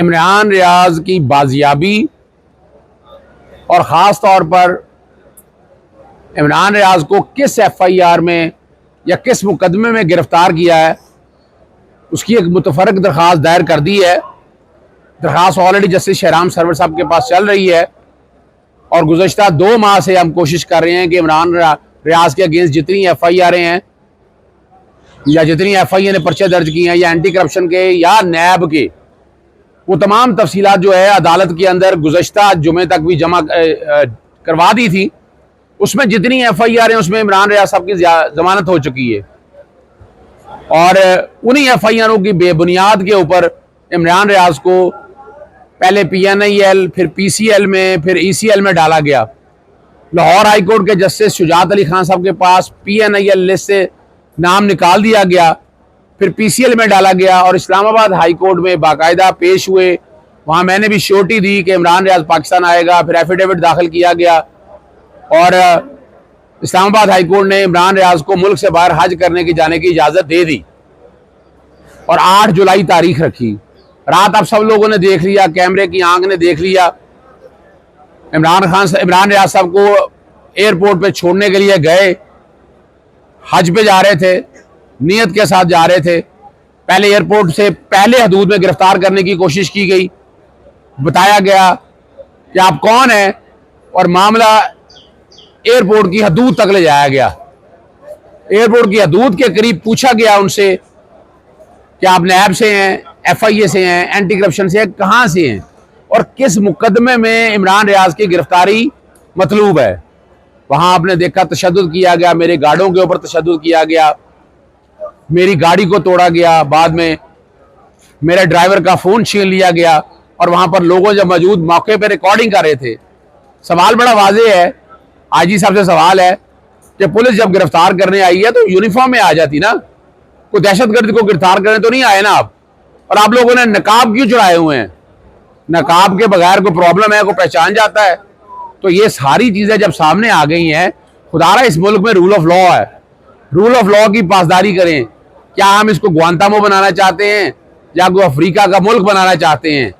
इमरान रियाज की बाजियाबी और ख़ास तौर पर इमरान रियाज को किस FIR में या किस मुकदमे में गिरफ्तार किया है, उसकी एक मुतफरक दरख्वास्त दायर कर दी है। दरख्वास्त ऑलरेडी जस्टिस शहराम सरवर साहब के पास चल रही है और गुज़श्ता 2 माह से हम कोशिश कर रहे हैं कि इमरान रियाज के अगेंस्ट जितनी FIR हैं या जितनी FIR ने पर्चे दर्ज किए हैं या एंटी करप्शन के या नैब के, वो तमाम तफसीलात जो है अदालत के अंदर गुज़श्ता जुमे तक भी जमा करवा दी थी। उसमें जितनी FIR हैं उसमें इमरान रियाज साहब की जमानत हो चुकी है और उन्हीं FIR की बेबुनियाद के ऊपर इमरान रियाज को पहले PNIL, फिर PCL में, फिर ECL में डाला गया। लाहौर हाई कोर्ट के जस्टिस शुजात अली खान साहब के पास PNIL लिस्ट से नाम निकाल दिया गया, फिर PCL में डाला गया और इस्लामाबाद हाई कोर्ट में बाकायदा पेश हुए। वहाँ मैंने भी श्योरिटी दी कि इमरान रियाज पाकिस्तान आएगा, फिर एफिडेविट दाखिल किया गया और इस्लामाबाद हाई कोर्ट ने इमरान रियाज को मुल्क से बाहर हज करने की जाने की इजाज़त दे दी और 8 जुलाई तारीख रखी। रात आप सब लोगों ने देख लिया, कैमरे की आंख ने देख लिया। इमरान रियाज साहब को एयरपोर्ट पे छोड़ने के लिए गए, हज पे जा रहे थे, नियत के साथ जा रहे थे। पहले एयरपोर्ट से पहले हदूद में गिरफ्तार करने की कोशिश की गई, बताया गया कि आप कौन हैं और मामला एयरपोर्ट की हदूद तक ले जाया गया। एयरपोर्ट की हदूद के करीब पूछा गया उनसे कि आप नैब से हैं, FIA से हैं, एंटी करप्शन से हैं, कहाँ से हैं और किस मुकदमे में इमरान रियाज की गिरफ्तारी मतलूब है। वहाँ आपने देखा तशद्दुद किया गया, मेरे गार्डों के ऊपर तशद्दुद किया गया, मेरी गाड़ी को तोड़ा गया, बाद में मेरे ड्राइवर का फ़ोन छीन लिया गया और वहाँ पर लोगों जब मौजूद मौके पर रिकॉर्डिंग कर रहे थे। सवाल बड़ा वाज़ेह है, IG साहब से सवाल है कि पुलिस जब गिरफ्तार करने आई है तो यूनिफॉर्म में आ जाती ना, कोई दहशतगर्द को गिरफ्तार करने तो नहीं आए ना आप। और आप लोगों ने नकाब क्यों चढ़ाए हुए हैं? नकाब के बगैर कोई प्रॉब्लम है, कोई पहचान जाता है? तो ये सारी चीज़ें जब सामने आ गई हैं, खुदारा इस मुल्क में रूल ऑफ लॉ है, रूल ऑफ लॉ की पासदारी करें। क्या हम इसको गुआंतामो बनाना चाहते हैं या कोई अफ्रीका का मुल्क बनाना चाहते हैं?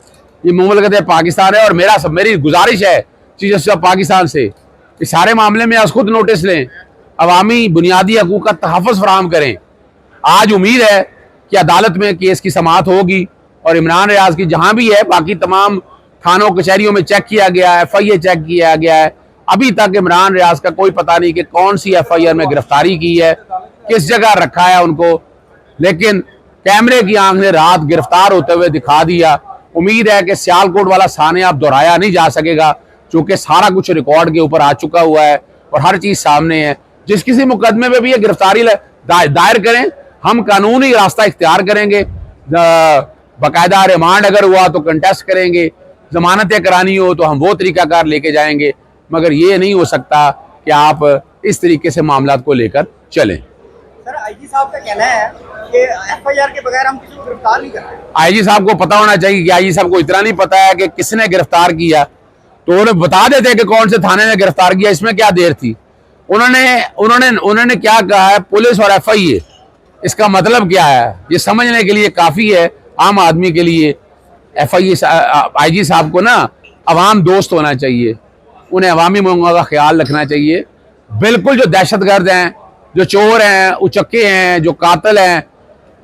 ये मुमलकत पाकिस्तान है और मेरी गुजारिश है चीफ जस्टिस ऑफ पाकिस्तान से, इस सारे मामले में आज खुद नोटिस लें, अवामी बुनियादी हकूक़ का तहफ़्फ़ुज़ फराहम करें। आज उम्मीद है कि अदालत में केस की समाअत होगी और इमरान रियाज की जहाँ भी है, बाकी तमाम थानों कचहरियों में चेक किया गया है, FIA चेक किया गया है। अभी तक इमरान रियाज का कोई पता नहीं कि कौन सी FIR में गिरफ्तारी की है, किस जगह रखा है उनको, लेकिन कैमरे की आंख ने रात गिरफ्तार होते हुए दिखा दिया। उम्मीद है कि सियालकोट वाला साने अब दोहराया नहीं जा सकेगा, चूँकि सारा कुछ रिकॉर्ड के ऊपर आ चुका हुआ है और हर चीज़ सामने है। जिस किसी मुकदमे में भी ये गिरफ्तारी दायर करें, हम कानूनी रास्ता इख्तियार करेंगे। बाकायदा रिमांड अगर हुआ तो कंटेस्ट करेंगे, जमानतें करानी हो तो हम वो तरीकाकार लेके जाएंगे, मगर ये नहीं हो सकता कि आप इस तरीके से मामला को लेकर चलें। सर, IG साहब का कहना है कि FIR के बगैर हम किसी को गिरफ्तार नहीं कर रहे। IG साहब को पता होना चाहिए कि IG साहब को इतना नहीं पता है कि किसने गिरफ्तार किया, तो उन्हें बता देते कि कौन से थाने ने गिरफ्तार किया, इसमें क्या देर थी। उन्होंने क्या कहा है, पुलिस और FIA, इसका मतलब क्या है ये समझने के लिए काफ़ी है आम आदमी के लिए। IG साहब को ना अवाम दोस्त होना चाहिए, उन्हें अवामी मौक़ा का ख्याल रखना चाहिए। बिल्कुल जो दहशतगर्द हैं, जो चोर हैं, उचक्के हैं, जो कातिल हैं,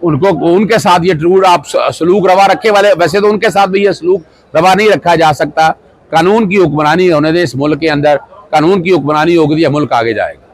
उनके साथ ये ट्रूड आप सलूक रवा रखे वाले, वैसे तो उनके साथ भी ये सलूक रवा नहीं रखा जा सकता। कानून की हुक्मरानी होने दें इस मुल्क के अंदर, कानून की हुक्मरानी होगी, यह मुल्क आगे जाएगा।